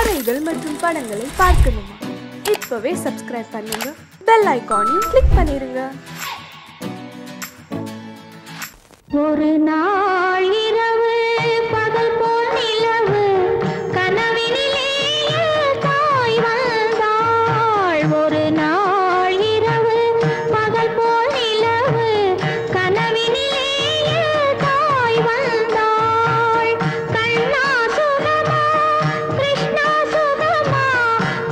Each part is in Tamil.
கதைகள் மற்றும் படங்களை பார்க்கணுமா? இப்பவே சப்ஸ்கிரைப் பண்ணுங்க, பெல் ஐகானையும் கிளிக் பண்ணிருங்க. ஒரு நாள் இரவு பகல் போல் நிலவு கனவினிலே தாய் வந்தாள். ஒரு நாள் இரவு பகல் போல் நிலவு கனவினிலே தாய் வந்தாள். கண்ணா சுகமா கிருஷ்ணா சுகமா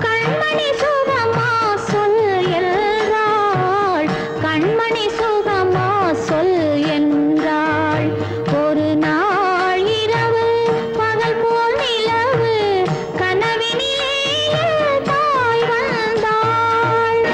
கண்மணி சுகமா சொல் என்றாள். கண்மணி சுகமா சொல் என்றாள். ஒரு நாள் இரவு பகல் போல் நிலவு கனவினிலே தாய் வந்தாள்.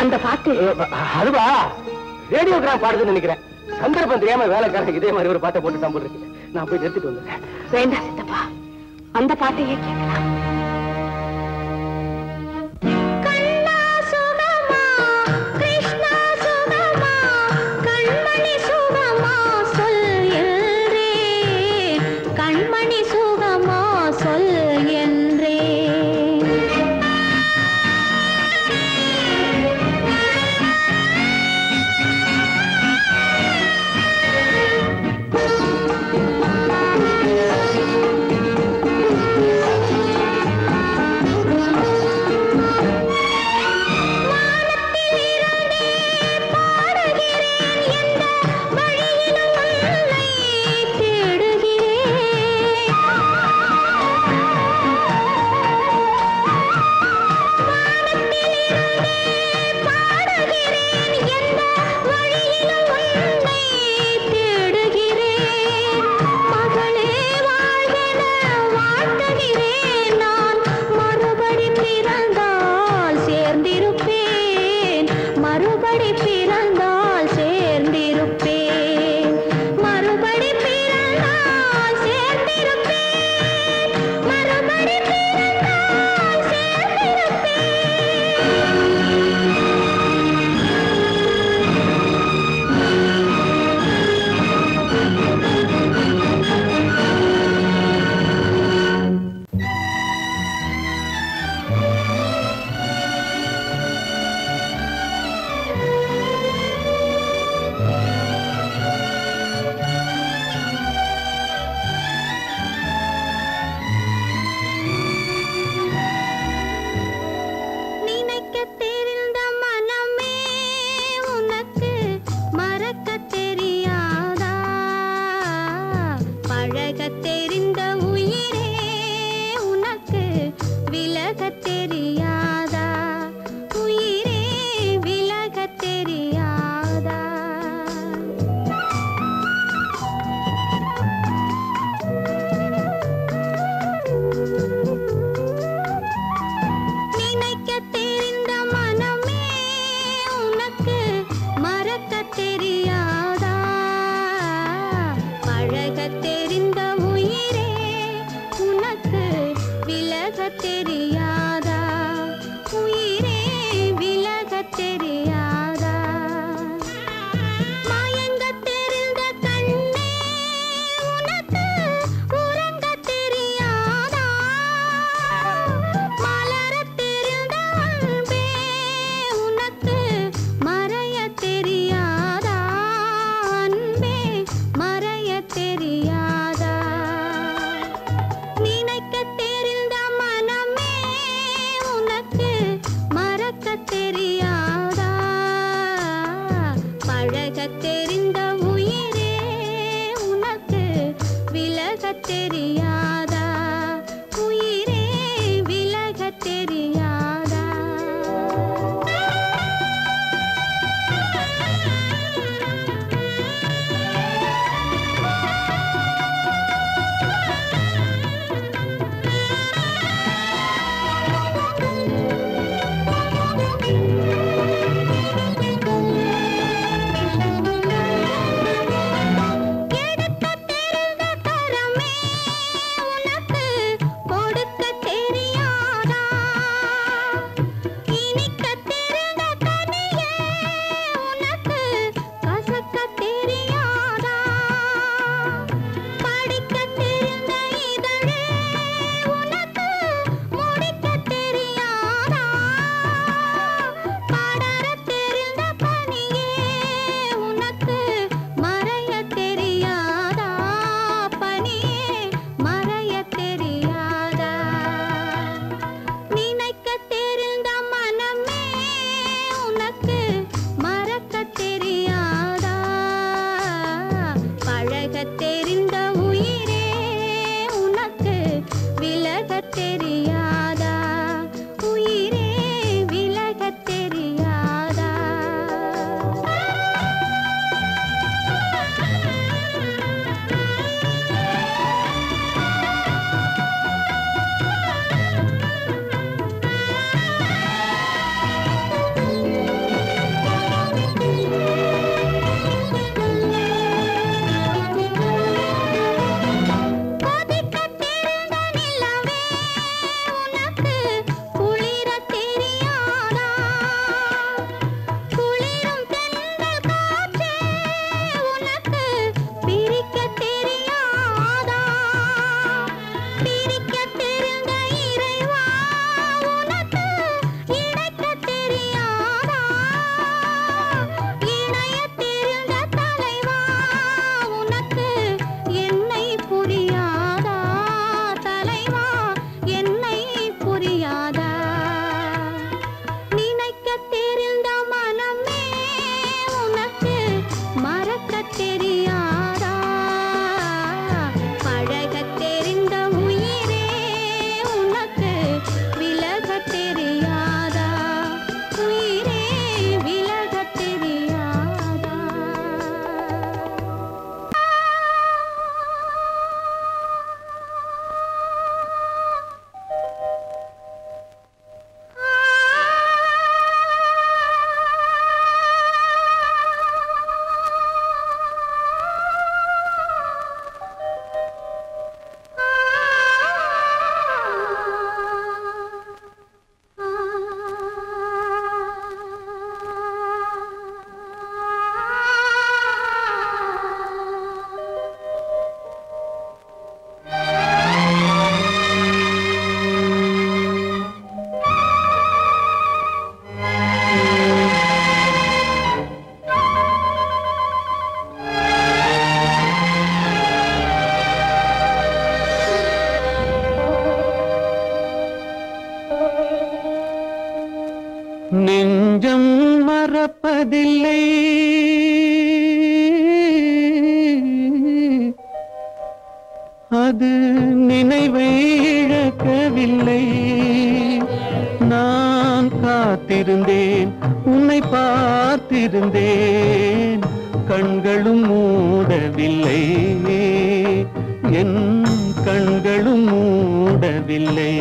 அந்த பாட்டு அதுவா ரேடியோகிராம் பாடுதுன்னு நினைக்கிறேன். சந்தர்ப்பம் தெரியாம வேலைக்காரங்க இதே மாதிரி ஒரு பாட்டை போட்டு தான் போட்டுருக்கு. நான் போய் நிறுத்திட்டு வந்துடுறேன். வேண்டாம் சித்தப்பா, அந்த பாட்டையே கேட்கலாம். தெரிந்த உயிரே உனக்கு விலகத் தெரியாதா? உயிரே விலகத் தெரியாதா? நினைக்கத் தெரிந்த மனமே உனக்கு மறக்கத் தெரியாதா? பழகத் தெரிந்த உயிரே உனக்கு விலகத் தெரியாதா? உயிரே விலகத் தெரியாதா? மயங்கத் தெரிந்த கண்ணே உனக்கு உறங்கத் தெரியாதா? மலரத் தெரிந்த அன்பே உனக்கு மறையத் தெரியாதா? அன்பே மறையத் தெரியாதா? நினைக்கத் தெரிந்த மனமே உனக்கு மறக்கத் தெரியாதா? பழகத் தெரிந்த உயிரே உனக்கு விலகத் தெரியாதா? உயிரே விலகத் தெரியாதா? எடுக்கத் தெரிந்த கரமே உனக்கு கொடுக்கத் தெரியாதா? இனிக்கத் தெரிந்த கனியே உனக்கு கசக்கத் தெரியாதா? படிக்கத் தெரிந்த இதழே உனக்கு முடிக்கத் தெரியாதா? படரத் தெரிந்த பனியே உனக்கு மறையத் தெரியாதா? பனியே மறையத் தெரியாதா? நினைக்கத் தெரிந்த மனமே உனக்கு மறக்கத் தெரியாதா? பழகத் தெரிந்த உயிரே உனக்கு விலகத் தெரியாதா? உயிரே விலகத் தெரியாதா? கொதிக்கத் தெரிந்த நிலவே உனக்கு குளிரத் தெரியாதா? குளிரும் தென்றல் காற்றே உனக்கு பிரிக்கத் தெரியாதா? பிரிக்கத் தெரிந்த இறைவா உனக்கு இணைக்கத் தெரியாதா? இணையத் தெரிந்த தலைவா உனக்கு என்னை புரியாதா? தலைவா என்னை புரியாதா? நினைக்கத் தெரிந்த மனமே உனக்கு மறக்கத் தெரியாதா? பழகத் தெரிந்த உயிரே உனக்கு விலகத் தெரியாதா? உயிரே விலகத் தெரியாதா? நெஞ்சம் மறப்பதில்லை அது நினைவை இழக்கவில்லை. நான் காத்திருந்தேன், உன்னை பார்த்திருந்தேன், கண்களும் மூடவில்லை, என் கண்களும் மூடவில்லை.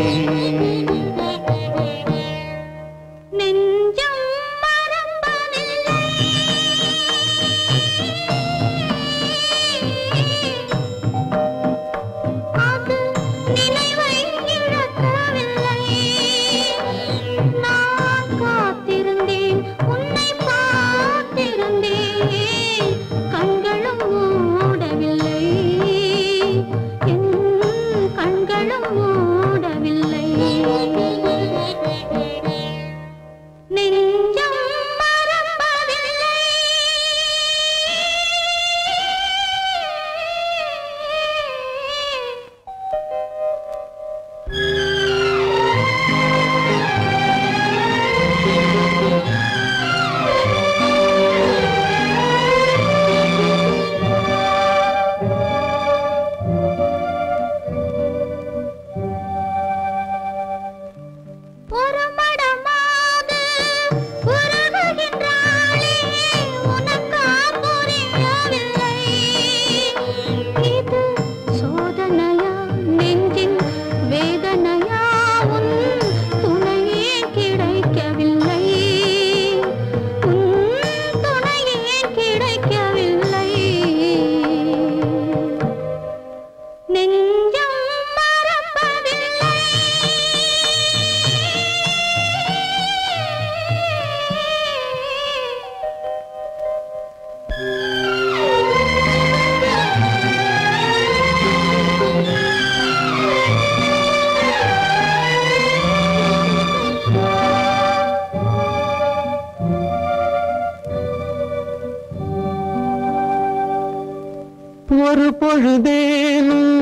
ஒரு பொழுதேனும்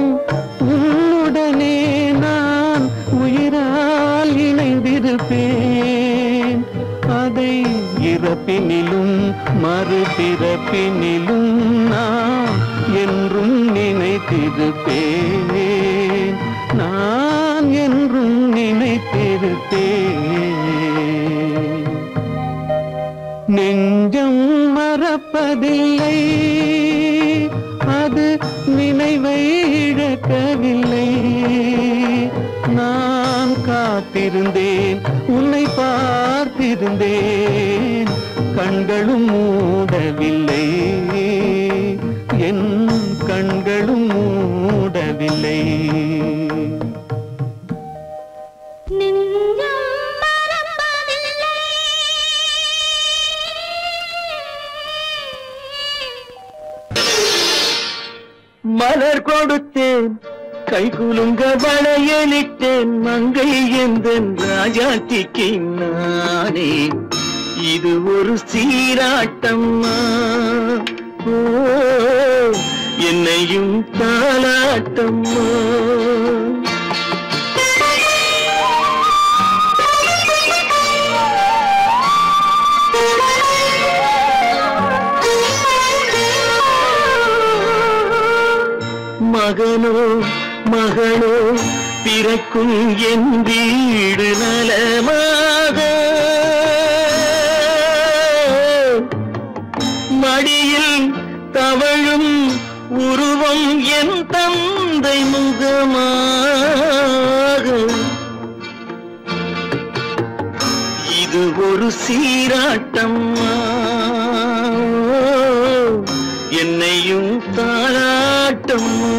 உன்னுடனே நான் உயிரால் இணைந்திருப்பேன். அதை இறப்பினிலும் மறுபிறப்பினிலும் நான் என்றும் நினைத்திருப்பேன். நான் என்றும் நினைத்திருப்பேன். நெஞ்சம் மறப்பதில்லை, அது நினைவை இழக்கவில்லை. நான் காத்திருந்தேன், உன்னை பார்த்திருந்தேன், கண்களும் மூடவில்லை, என் கண்களும் மூடவில்லை. மலர் கொடுத்தேன், கை குலுங்க வளையலிட்டேன், மங்கை எந்தன் ராஜாத்திக்கு நானே. இது ஒரு சீராட்டம்மா, ஓ என்னையும் தாலாட்டம்மா. மகனோ மகளோ பிறக்கும் என் வீடு நலமாக, மடியில் தவழும் உருவம் என் தந்தை முகமாக. இது ஒரு சீராட்டம்மா, என்னையும் தாளாட்டம்மா.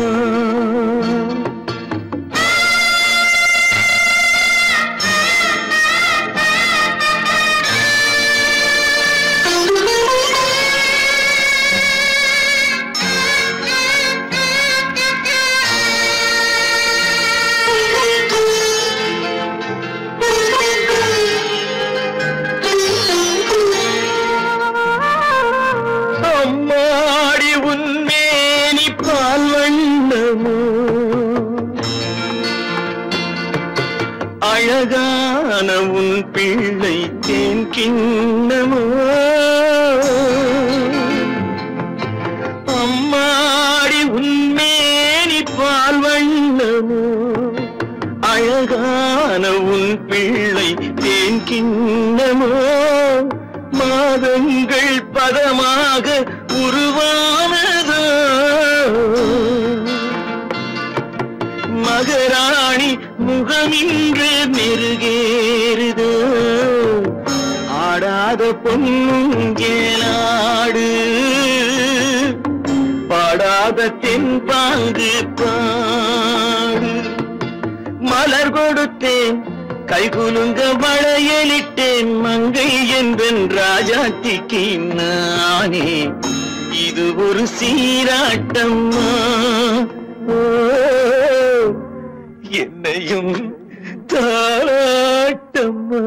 அழகான உன் பிள்ளை தேன் கிண்ணமோ, அம்மாடி உன்மேனி பால் வண்ணமோ. கிண்ணமோ அழகான உன் பிள்ளை தேன் கிண்ணமோ மாதங்கள் பதமாக உருவானதோ மகராணி முகமின்று மெருகேறுதோ ஆடாத பொன்னுங்கேலாடு பாடாத தென்பாங்கு பாடு மலர் கொடுத்தேன் கைகுலுங்க வளையலிட்டேன் மங்கை என்பன் ராஜாத்திக்கு நானே இது ஒரு சீராட்டம்மா என்னையும் தாராட்டம்மா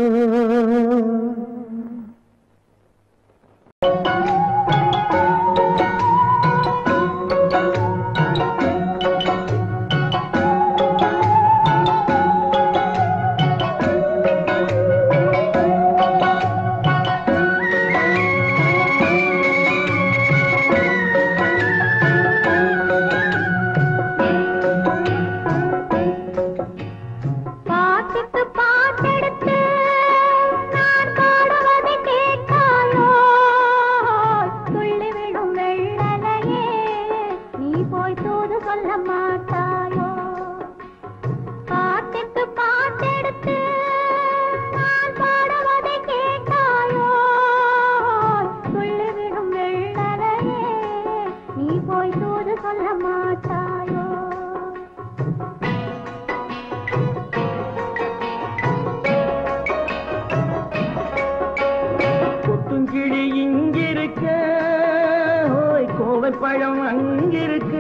பழம் அங்கிருக்க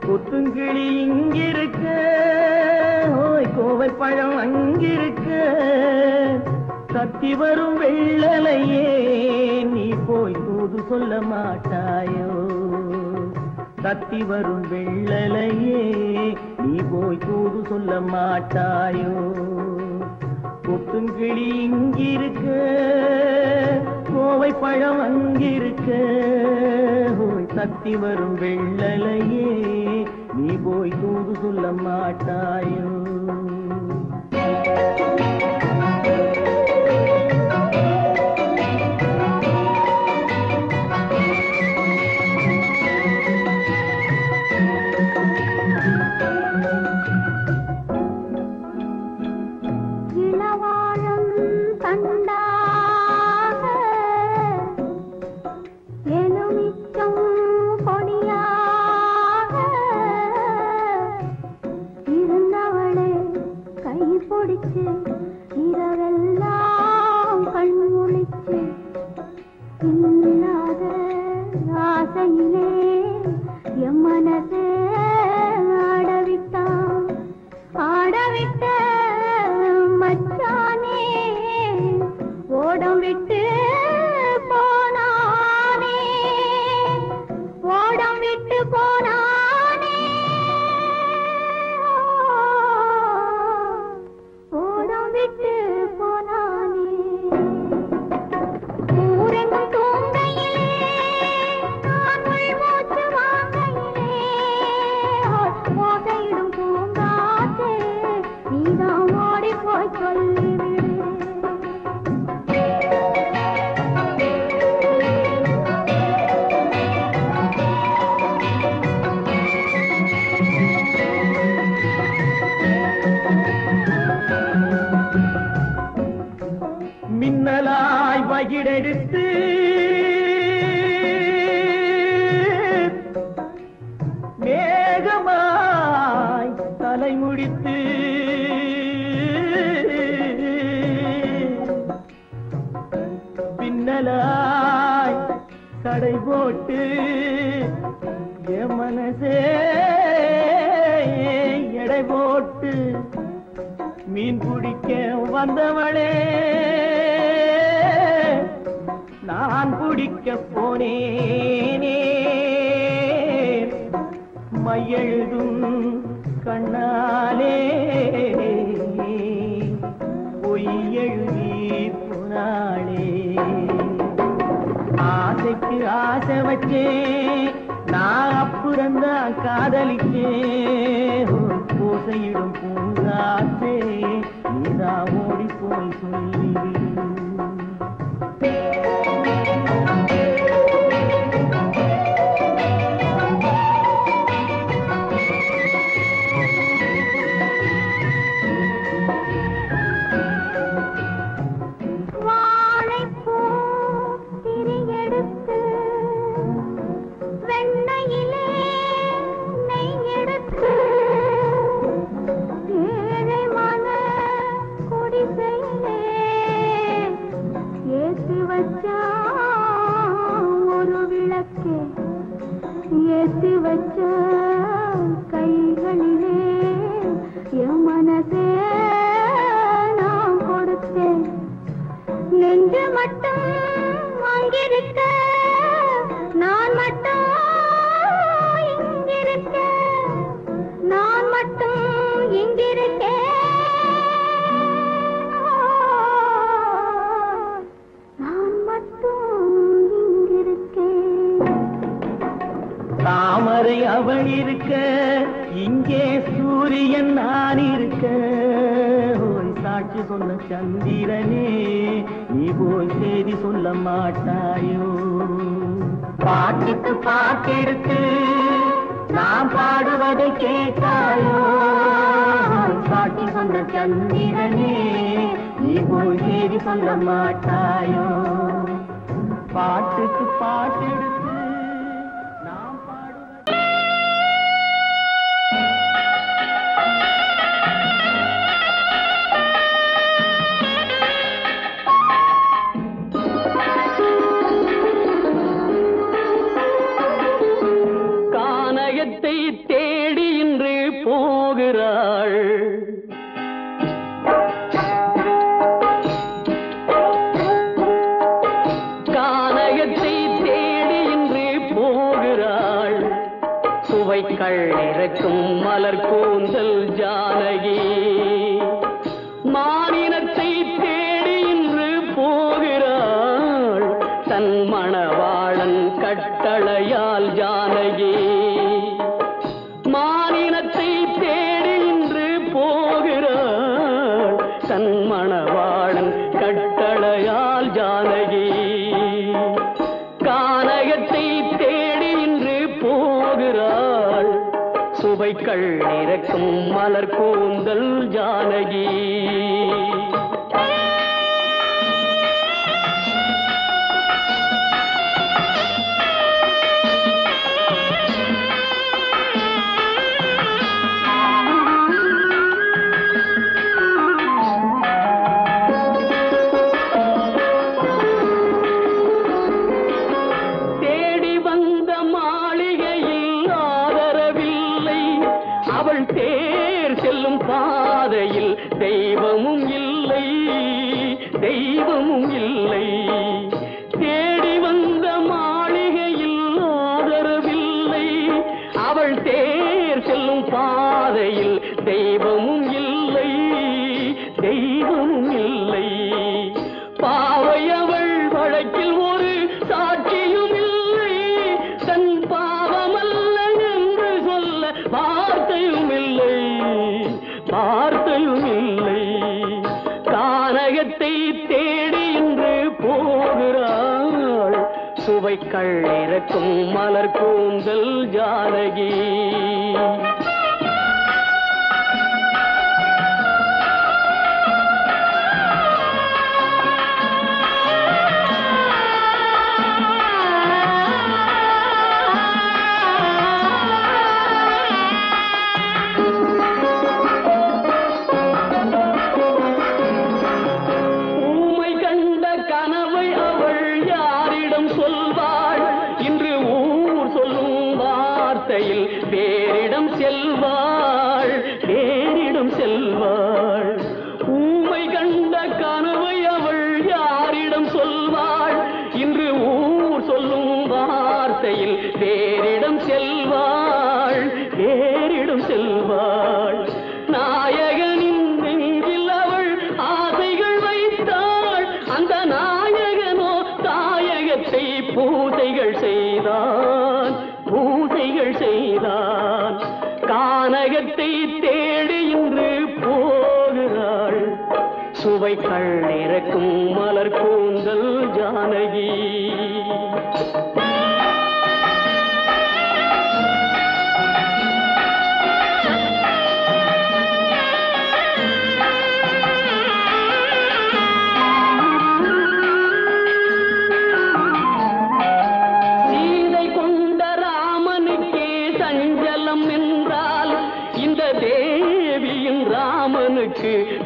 கொத்துங்கிளி இங்கிருக்க கோவை பழம் அங்கிருக்க தத்தி வரும் வெள்ளலையே நீ போய் தூது சொல்ல மாட்டாயோ தத்தி வரும் வெள்ளலையே நீ போய் தூது சொல்ல மாட்டாயோ கொத்துங்கிளி இங்கிருக்க கோவை பழம் அங்கிருக்க தத்தி வரும் வெள்ளலையே நீ போய் தூது சொல்ல மாட்டாயோ மின்னலாய் வகிடெடுத்து மேகமாய் தலைமுடித்து பின்னலாய் கடை போட்டு என் மனசே எடை போட்டு மீன் பிடிக்க வந்தவளே நான் பிடிக்க போனேனே மையெழுதும் கண்ணாலே பொய் எழுதி போனாளே ஆசைக்கு ஆசை வச்சேன் நான் அப்புறந்தான் காதலிச்சேன் இசையிடும் பூங்காற்றே நீதா ஓடி போய் சொல்லிடு. ஏத்தி வச்ச கைகளிலே என் மனசே நான் கொடுத்தேன். நெஞ்சு மட்டும் அங்கிருக்க நான் மட்டும் இங்கிருக்க நான் மட்டும் இங்கிருக்கேன். தாமரை அவள் இருக்க இங்கே சூரியன் நான் இருக்க ஓய் சாட்சி சொன்ன சந்திரனே நீ போய் செய்தி சொல்ல மாட்டாயோ. பாட்டுக்கு பாட்டெடுத்து நான் பாடுவதை கேட்டாயோ. சாட்சி சொன்ன சந்திரனே நீ போய் செய்தி சொல்ல மாட்டாயோ. பாட்டுக்கு பாட்டெடுத்து தேடி இன்று போகிறாள். கானகத்தை தேடி இன்று போகிறாள். சுவைக்கள் இறக்கும் மலர் கூந்தல் ஜானகி. மானினத்தை தேடி இன்று போகிறாள். தன் மணவாளன் கட்டளையால் ஜானகி. மானினத்தை தேடி இன்று போகிறாள். தன் மணவாளன் கட்டளையால் ஜானகி. கானகத்தை தேடி இன்று போகிறாள். சுவைக்கள் இறக்கும் மலர் கூந்தல் ஜானகி. தேர் செல்லும் பாதையில் தெய்வமும் இல்லை, தெய்வமும் இல்லை. தேடி வந்த மாளிகையில் ஆதரவில்லை. அவள் தேர் செல்லும் பாதையில் தெய்வமும் இல்லை, தெய்வமும் இல்லை. பாவை அவள் வழக்கில் ஒரு சாட்சியும் இல்லை. தன் பாவமல்ல என்று சொல்ல வார்த்தையும் இல்லை, வார்த்தையும் இல்லை. கானகத்தை தேடி இன்று போகிறாள். சுவைக்கள் இறக்கும் மலர் கூந்தல் ஜானகி. வேறிடம் செல்ல கானகத்தை தேடி இன்று போகிறாள் சுவை கள்ளிறக்கும் மலர் கூந்தல் ஜானகி.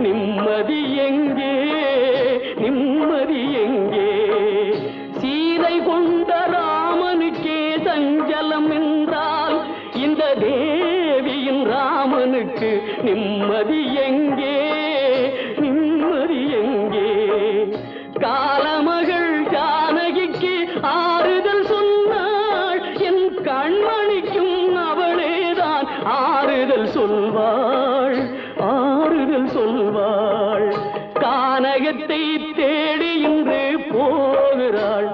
நிம்மதி எங்கே நிம்மதி எங்கே சீதை கொண்ட ராமனுக்கே சஞ்சலம் என்றால் இந்த தேவியின் ராமனுக்கு நிம்மதி எங்கே நிம்மதி எங்கே. காலமகள் ஜானகிக்கு ஆறுதல் சொன்னாள் என் கண்மணிக்கும் அவளேதான் ஆறுதல் சொல்வாள் ஆறுதல் சொல்வாள். கானகத்தை தேடி இன்று போகிறாள்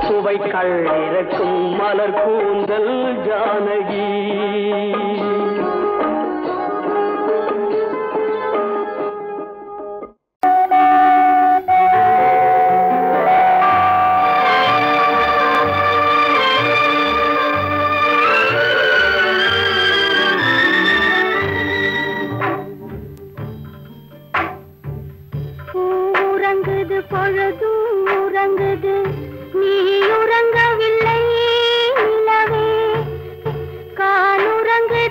சுவை கள்ளிறக்கும் மலர் கூந்தல் ஜானகி. உறங்குது நீ உறங்கவில்லை நிலவே காலுறங்குது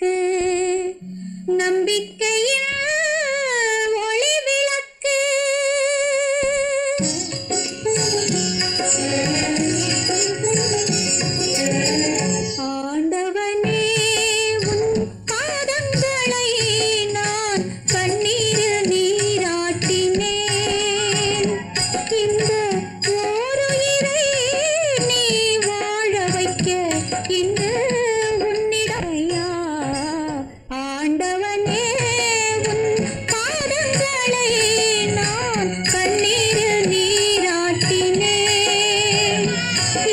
விளக்கு நம்பிக்கையின் ஒளி விளக்கு ஆண்டவனே உன் பாதங்களை நான் கண்ணீரில் நீராட்டினேன் இந்த ஓருயிரை நீ வாழ வைக்க இன்று உன்னிடையா ஆண்டவனே உன் பாதங்களை நான் கண்ணீரில் நீராட்டினேன்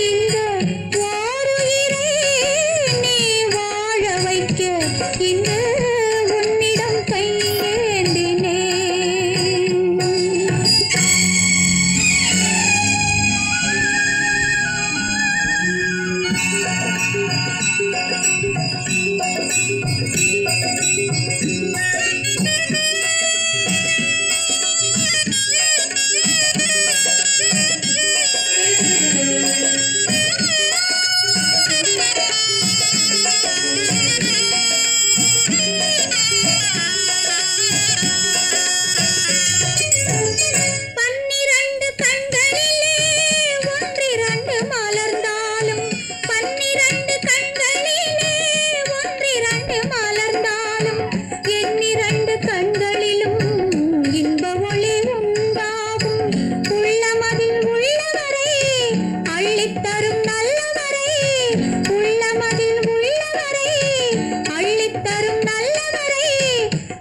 இந்த ஓருயிரை நீ வாழ வைக்க இன்று உன்னிடம் கையேந்தினேன். பன்னிரண்டு கண்களிலே ஒன்றிரண்டு மலர்ந்தாலும் பன்னிரண்டு கண்களிலே ஒன்றிரண்டு மலர்ந்தாலும் எண்ணிரண்டு கண்களிலும் இன்ப ஒளி உண்டாகும் உள்ளமதில் உள்ளவரை அள்ளித்தரும் நல்லவரை உள்ளமதில் உள்ளவரை அள்ளித்தரும் நல்லவரை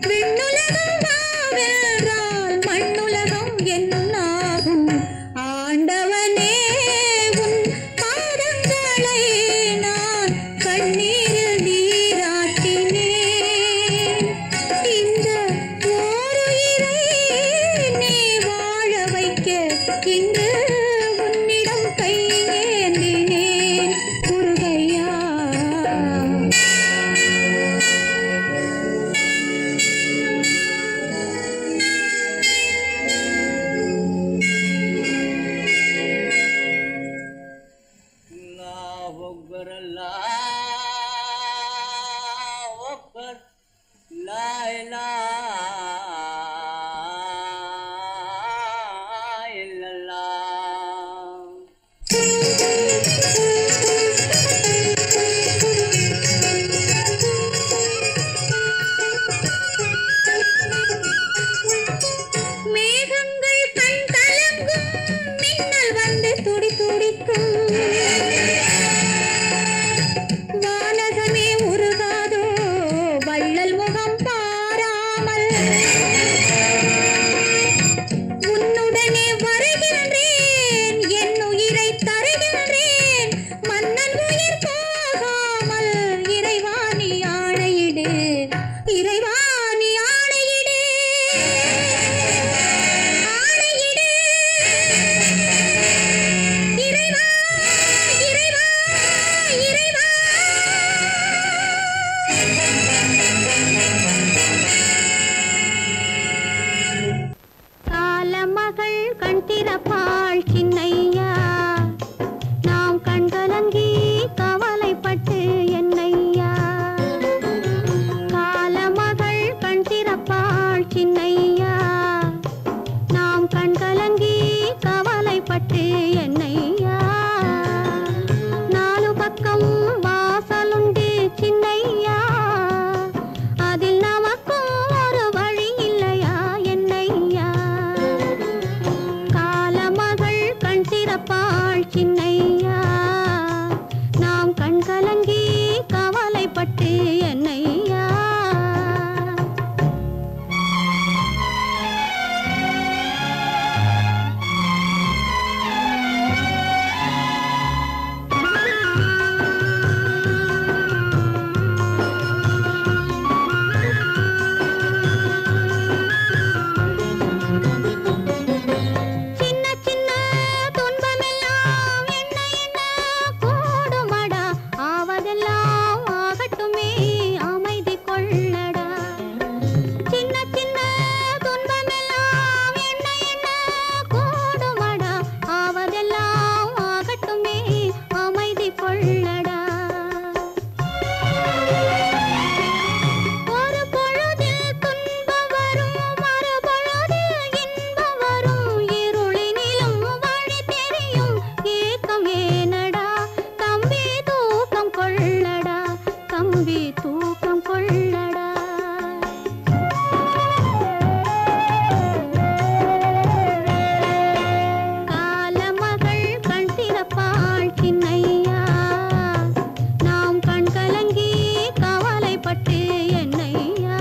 விண்ணுலகம் வாவென்றால் மண்ணுலகம் என்னாகும் ஆண்டவனே உன் பாதங்களை நான் கண்ணீரில் நீராட்டினேன் இந்த ஓருயிரை நீ வாழ வைக்க இன்று உன்னிடம் கையேந்தினேன் முருகையா. மேகங்கள் கண் கலங்கும் மின்னல் வந்து துடி துடிக்கும் வானகமே உருகாதோ வள்ளல் முகம் பாராமல் கொள்ளடா. காலமகள் கண் திறப்பாள் சின்னையா, நாம் கண் கலங்கி கவலைப்பட்டு என்னையா.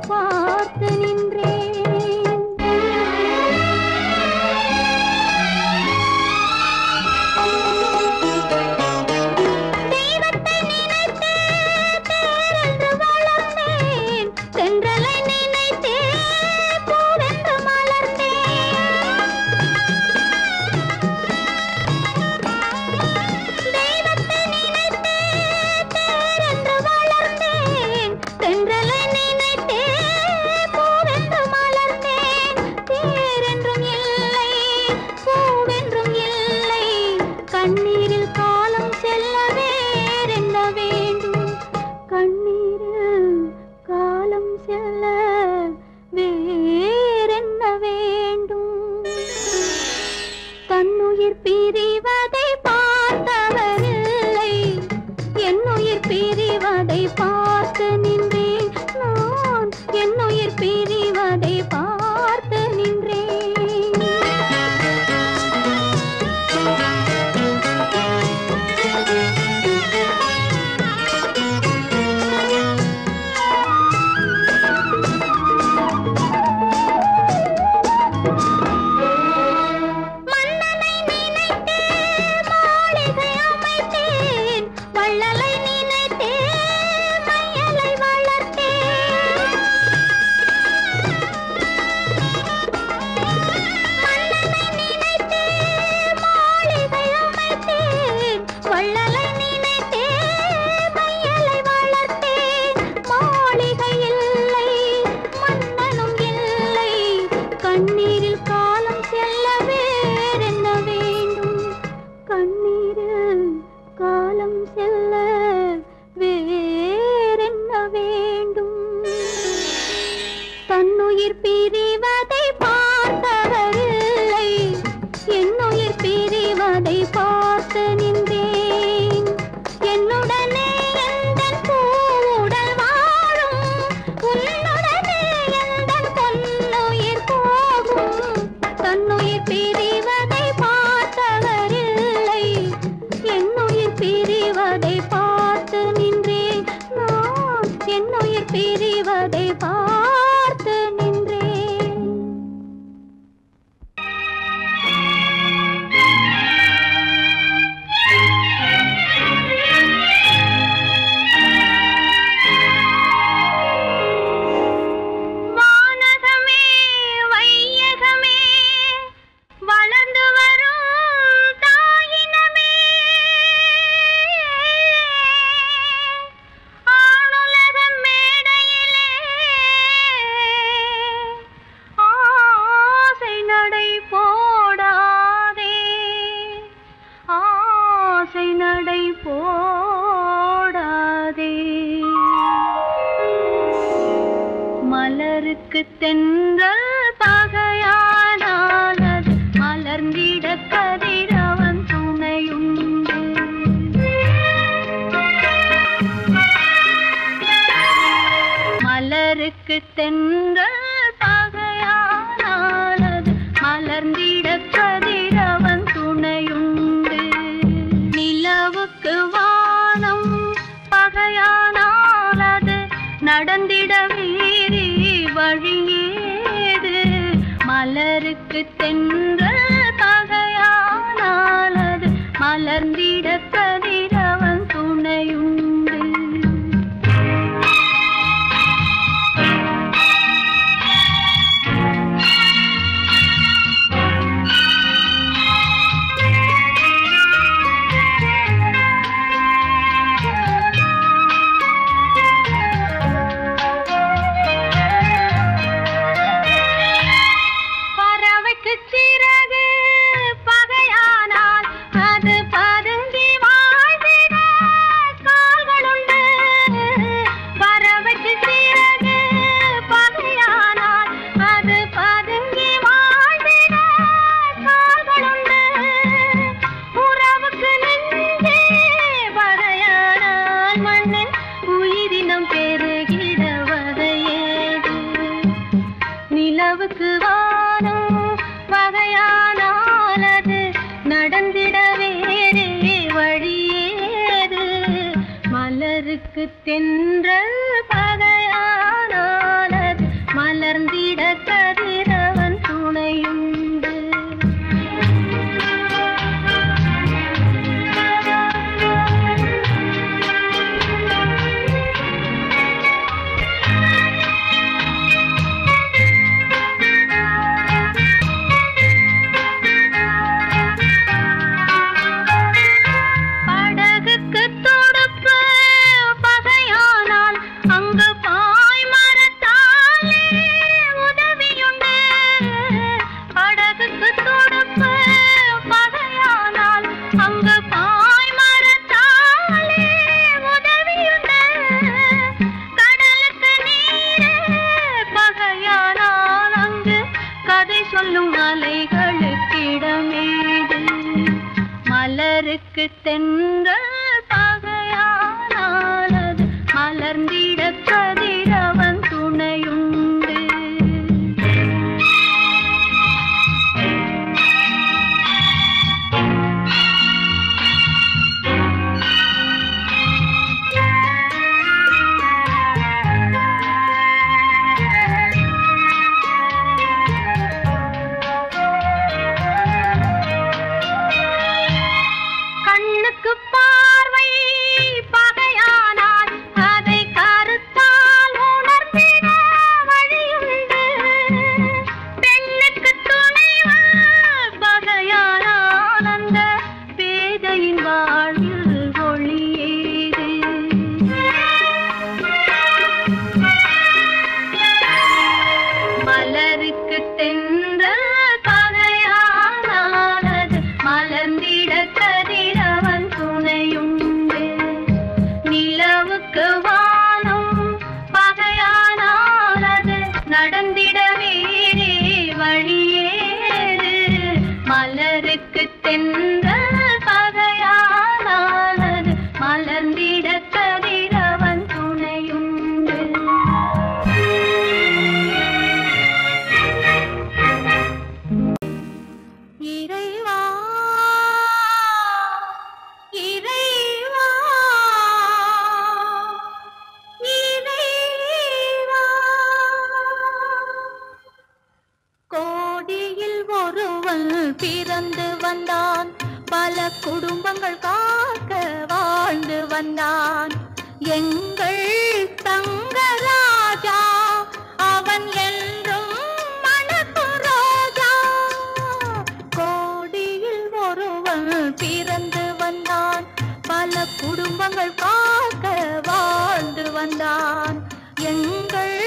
பார்த்து நின்றேன். தெய்வத்தை நினைத்தே தேரென்று வளர்ந்தேன், தென்றலை நினைத்தே பூவென்று மலர்ந்தேன். தெய்வத்தை நினைத்தே தேரென்று வளர்ந்தேன், தென்றலை நினைத்தே பூவென்று மலர்ந்தேன். தேரென்றும் இல்லை, பூவென்றும் இல்லை, கண்ணீரில் காலம் செல்ல வேறென்ன வேண்டும்? கண்ணீரில் காலம் செல்ல வேறென்ன வேண்டும்? தன்னுயிர் பிரிவதை பார்த்தவரில்லை, என்னுயிர் பிரிவதை பார்த்து நின்றேன். நான் என்னுயிர் பிரிவதை பார்த்து நின்றேன். மன்னனை நினைத்தே மாளிகை அமைத்தேன், வள்ளலை நினைத்தே மையலை வளர்த்தேன். மன்னனை நினைத்தே மாளிகை அமைத்தேன், வள்ளலை நினைத்தே மையலை வளர்த்தேன். மாளிகை இல்லை, மன்னனும் இல்லை, கண்ணீரில் காலம் செல்ல வேறென்ன வேண்டும்? கண்ணீரில் காலம் செல்ல வேறென்ன வேண்டும்? தன்னுயிர் பிரிவதை பார்த்தவரில்லை, என்னுயிர் பிரிவதை பார்த்து நின்றேன். என்னுடனே எந்தன் பூவுடல் வாழும், உன்னுடனே எந்தன் பொன்னுயிர் போகும். தன்னுயிர் பிரிவதை பார்த்தவரில்லை, என்னுயிர் பிரிவதை பார்த்து நின்றேன். நான் என்னுயிர் பிரிவதை பார்த்து நின்றேன். வானகமே வையகமே வளர்ந்து வரும் தாயினமே, ஆணுலக மேடையிலே ஆசை நடை போடாதே, ஆசை நடை போடாதே. மலருக்கு தென்றல் பகையானால் அது மலர்ந்திட கதிரவன் துணையுண்டு. மலருக்கு தென்றல் பகையானால் அது மலர்ந்திட கதிரவன் துணையுண்டு. நிலவுக்கு வானம் பகையானால் அது நடந்திட வேறே வழியேது. மலருக்கு தென்றல் பகையானால் அது மலர்ந்திட கதிரவன் துணையுண்டு. பறவைக்கு சிறகு பகையானால் அது பதுங்கி வாழ்ந்திட கால்களுண்டு. பறவைக்கு சிறகு பகையானால் அது பதுங்கி வாழ்ந்திட கால்களுண்டு. உறவுக்கு நெஞ்சே பகையானால் மண்ணின் உயிரினம் பெருகிட வகையேது. நிலவுக்கு வானம் பகையானால் அது நடந்திட வேறே வழியேது. மலருக்கு தென்றல் பகையானால் அது பகையானால் அங்கு கதை சொல்லும் அலைகளுக்கிடமேது மலருக்கு தென்றல் பகையானால் அது மலர்ந்திட கதிரவன் துணையுண்டு பிறந்து வந்தான் பல குடும்பங்கள் காக்க வாழ்ந்து வந்தான் எங்கள் தங்கராஜா அவன் என்றும் மணக்கும் ரோஜா கோடியில் ஒருவன் பிறந்து வந்தான் பல குடும்பங்கள் காக்க வாழ்ந்து வந்தான் எங்கள்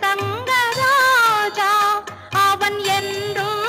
தங்கராஜா அவன் என்றும்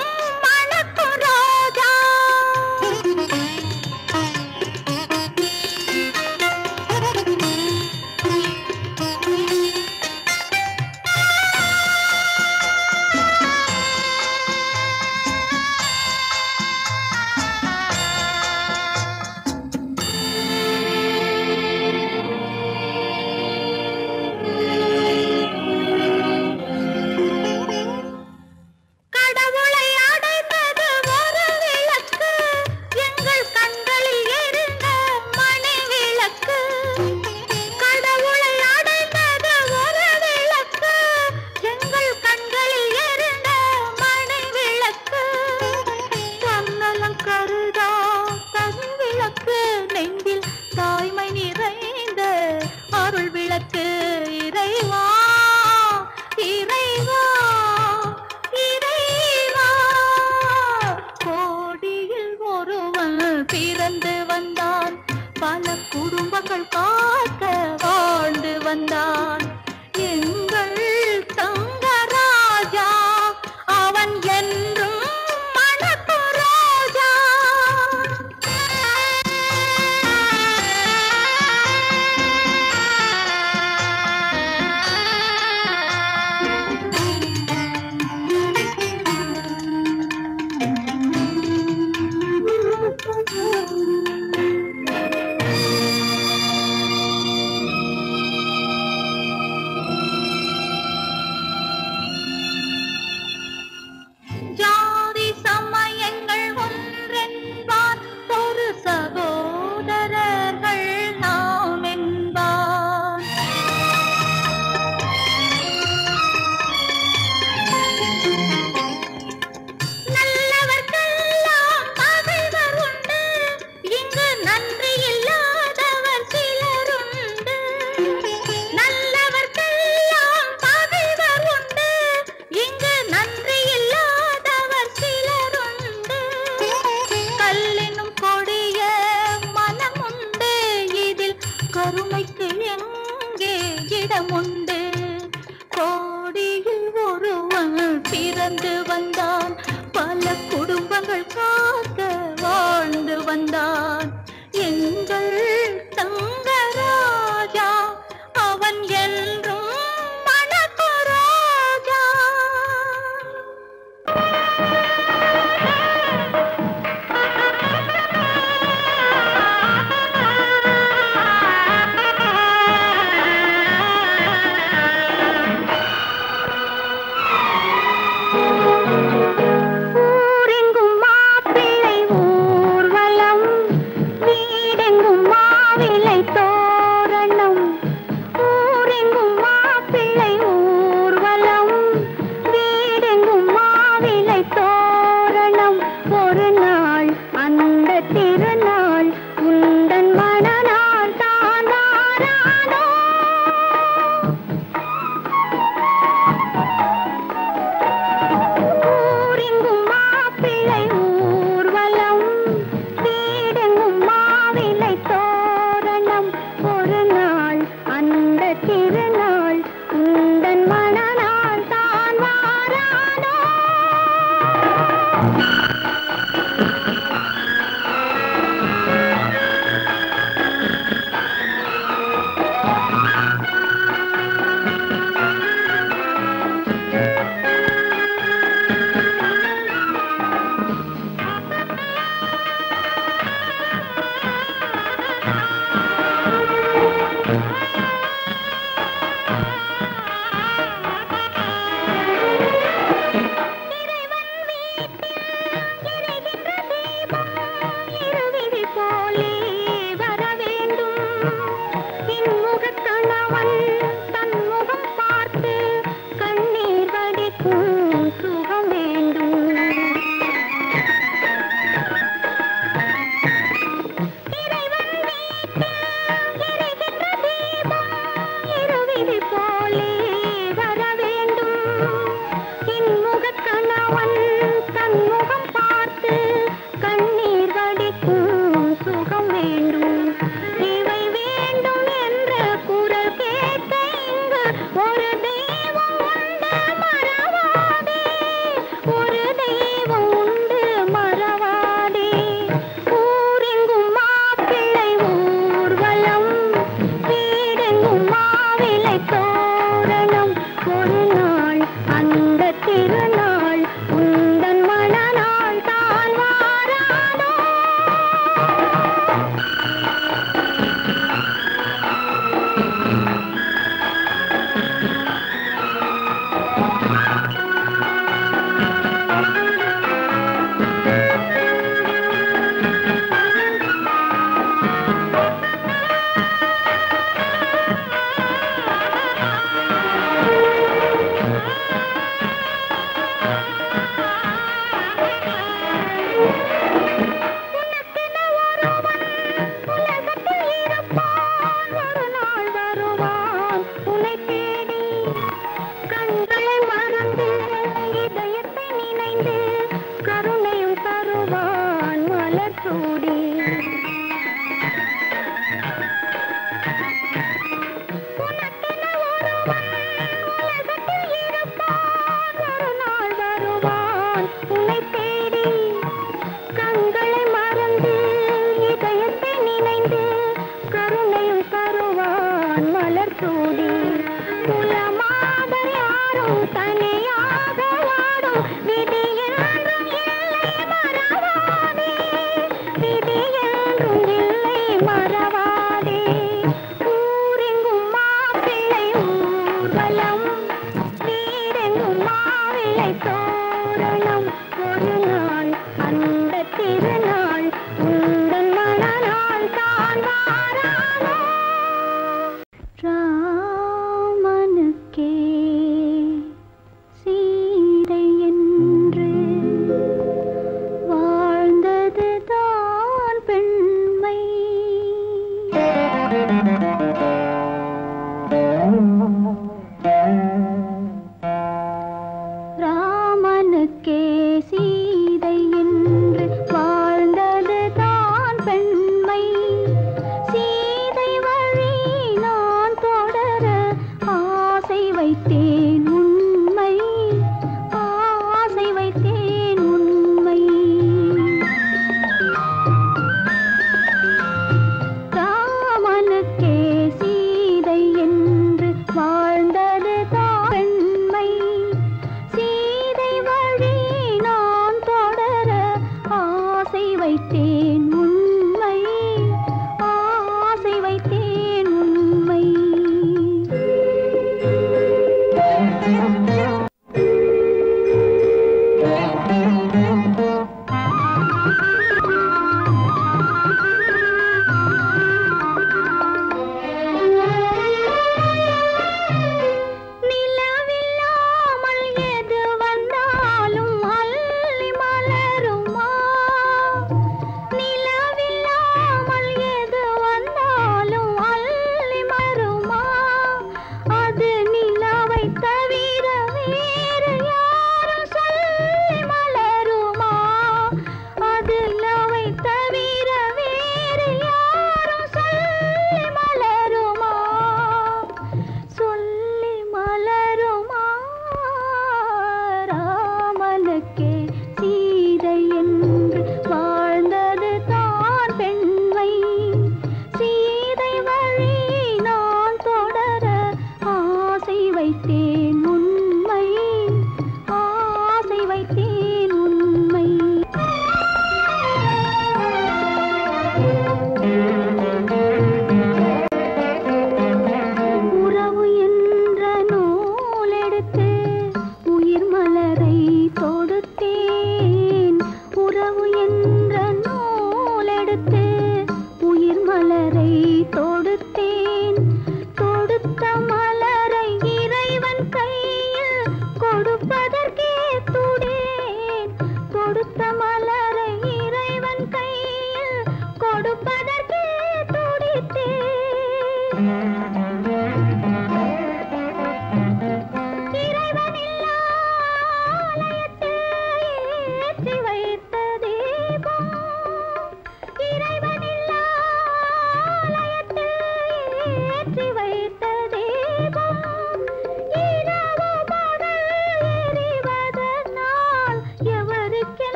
ஒரு